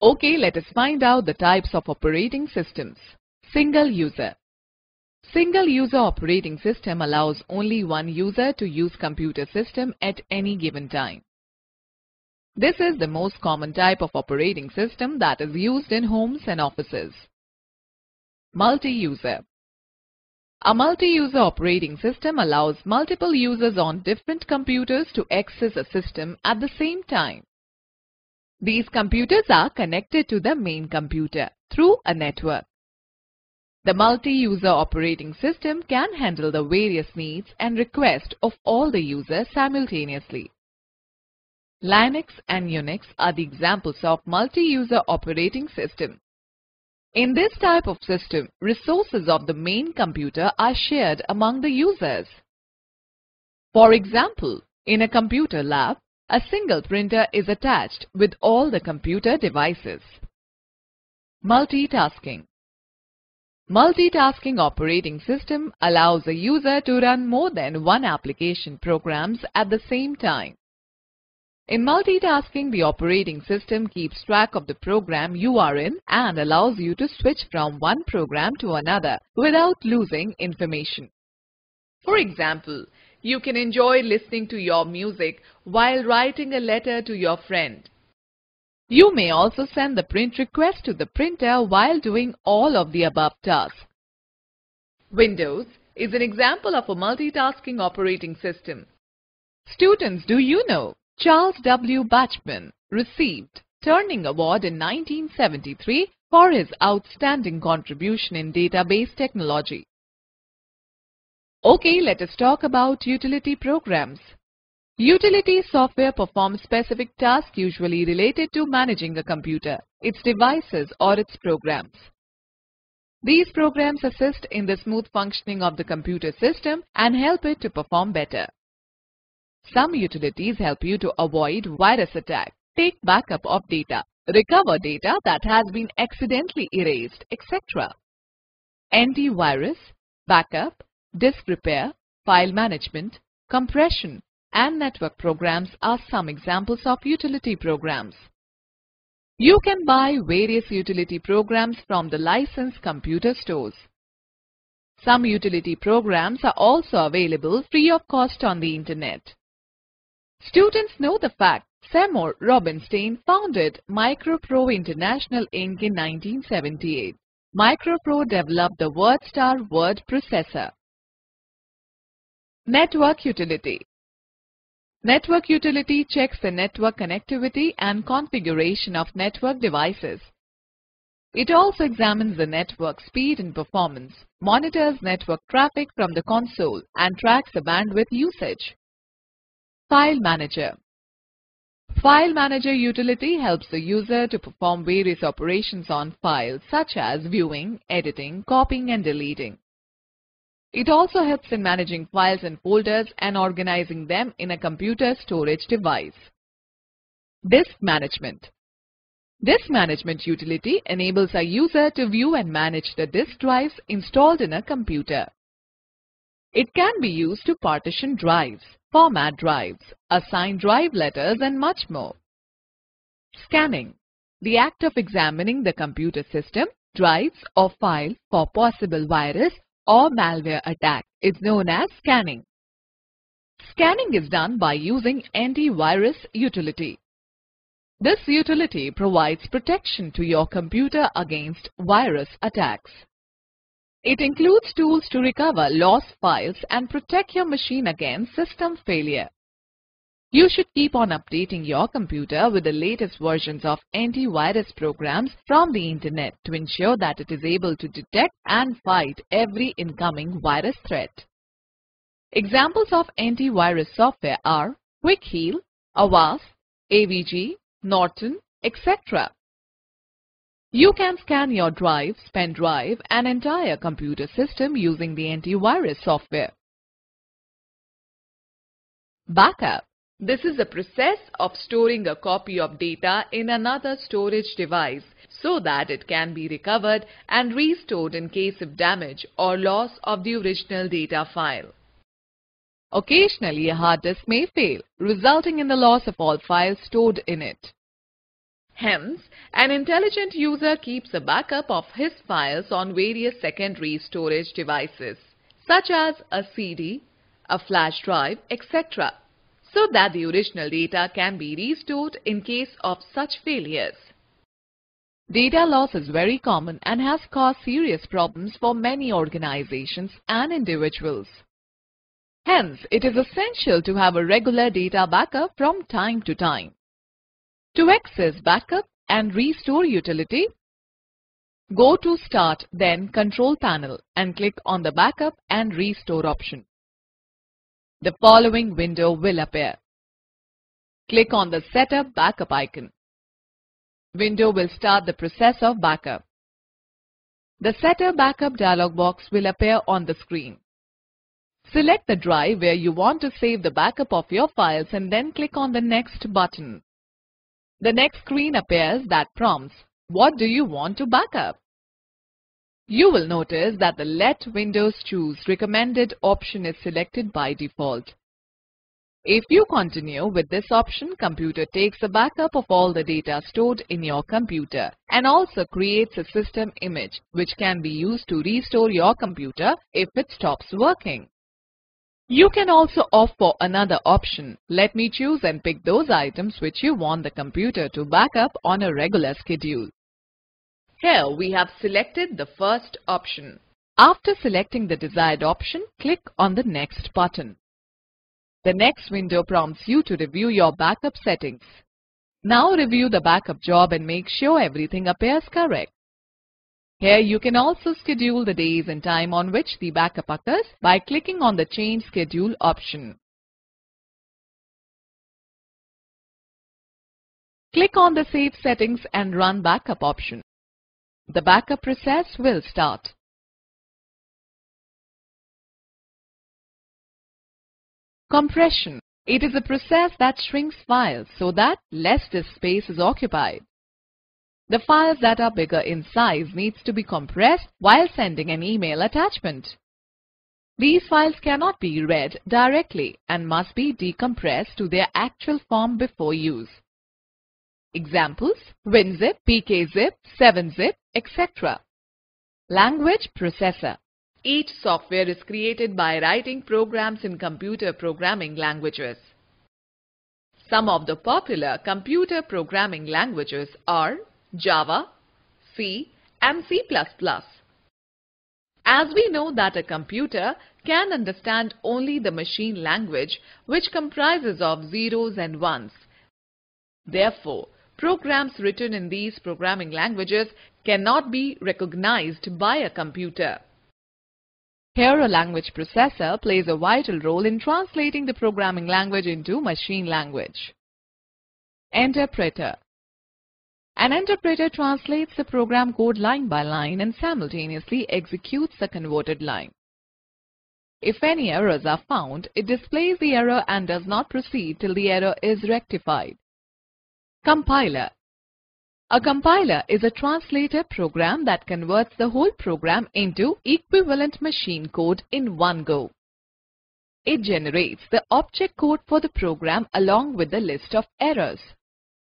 Okay, let us find out the types of operating systems. Single user. Single user operating system allows only one user to use computer system at any given time. This is the most common type of operating system that is used in homes and offices. Multi-user. A multi-user operating system allows multiple users on different computers to access a system at the same time. These computers are connected to the main computer through a network. The multi-user operating system can handle the various needs and requests of all the users simultaneously. Linux and Unix are the examples of multi-user operating system. In this type of system, resources of the main computer are shared among the users. For example, in a computer lab, a single printer is attached with all the computer devices. Multitasking. Multitasking operating system allows a user to run more than one application programs at the same time. In multitasking, the operating system keeps track of the program you are in and allows you to switch from one program to another without losing information. For example, you can enjoy listening to your music while writing a letter to your friend. You may also send the print request to the printer while doing all of the above tasks. Windows is an example of a multitasking operating system. Students, do you know Charles W. Bachman received Turing Award in 1973 for his outstanding contribution in database technology. Okay, let us talk about utility programs. Utility software performs specific tasks usually related to managing a computer, its devices or its programs. These programs assist in the smooth functioning of the computer system and help it to perform better. Some utilities help you to avoid virus attack, take backup of data, recover data that has been accidentally erased, etc. Antivirus, backup, disk repair, file management, compression, and network programs are some examples of utility programs. You can buy various utility programs from the licensed computer stores. Some utility programs are also available free of cost on the internet. Students know the fact Seymour Robinstein founded MicroPro International Inc. in 1978. MicroPro developed the WordStar word processor. Network utility. Network utility checks the network connectivity and configuration of network devices. It also examines the network speed and performance, monitors network traffic from the console, and tracks the bandwidth usage. File Manager. File Manager utility helps the user to perform various operations on files such as viewing, editing, copying, and deleting. It also helps in managing files and folders and organizing them in a computer storage device. Disk Management. Disk Management utility enables a user to view and manage the disk drives installed in a computer. It can be used to partition drives, format drives, assign drive letters, and much more. Scanning. The act of examining the computer system, drives, or file for possible virus or malware attack is known as scanning. Scanning is done by using antivirus utility. This utility provides protection to your computer against virus attacks. It includes tools to recover lost files and protect your machine against system failure. You should keep on updating your computer with the latest versions of antivirus programs from the internet to ensure that it is able to detect and fight every incoming virus threat. Examples of antivirus software are Quick Heal, Avast, AVG, Norton, etc. You can scan your drive, pen drive, and entire computer system using the antivirus software. Backup. This is the process of storing a copy of data in another storage device so that it can be recovered and restored in case of damage or loss of the original data file. Occasionally, a hard disk may fail, resulting in the loss of all files stored in it. Hence, an intelligent user keeps a backup of his files on various secondary storage devices, such as a CD, a flash drive, etc., so that the original data can be restored in case of such failures. Data loss is very common and has caused serious problems for many organizations and individuals. Hence, it is essential to have a regular data backup from time to time. To access Backup and Restore utility, go to Start, then Control Panel and click on the Backup and Restore option. The following window will appear. Click on the Setup Backup icon. Window will start the process of backup. The Setup Backup dialog box will appear on the screen. Select the drive where you want to save the backup of your files and then click on the Next button. The next screen appears that prompts, "What do you want to backup?" You will notice that the Let Windows Choose recommended option is selected by default. If you continue with this option, computer takes a backup of all the data stored in your computer and also creates a system image which can be used to restore your computer if it stops working. You can also opt for another option. Let me choose and pick those items which you want the computer to back up on a regular schedule. Here we have selected the first option. After selecting the desired option, click on the Next button. The next window prompts you to review your backup settings. Now review the backup job and make sure everything appears correct. Here you can also schedule the days and time on which the backup occurs by clicking on the Change Schedule option. Click on the Save Settings and Run Backup option. The backup process will start. Compression. It is a process that shrinks files so that less disk space is occupied. The files that are bigger in size needs to be compressed while sending an email attachment. These files cannot be read directly and must be decompressed to their actual form before use. Examples: WinZip, PKZip, 7-zip, etc. Language processor. Each software is created by writing programs in computer programming languages. Some of the popular computer programming languages are Java, C, and C++. As we know that a computer can understand only the machine language, which comprises of zeros and ones. Therefore, programs written in these programming languages cannot be recognized by a computer. Here, a language processor plays a vital role in translating the programming language into machine language. Interpreter. An interpreter translates the program code line by line and simultaneously executes the converted line. If any errors are found, it displays the error and does not proceed till the error is rectified. Compiler. A compiler is a translator program that converts the whole program into equivalent machine code in one go. It generates the object code for the program along with the list of errors.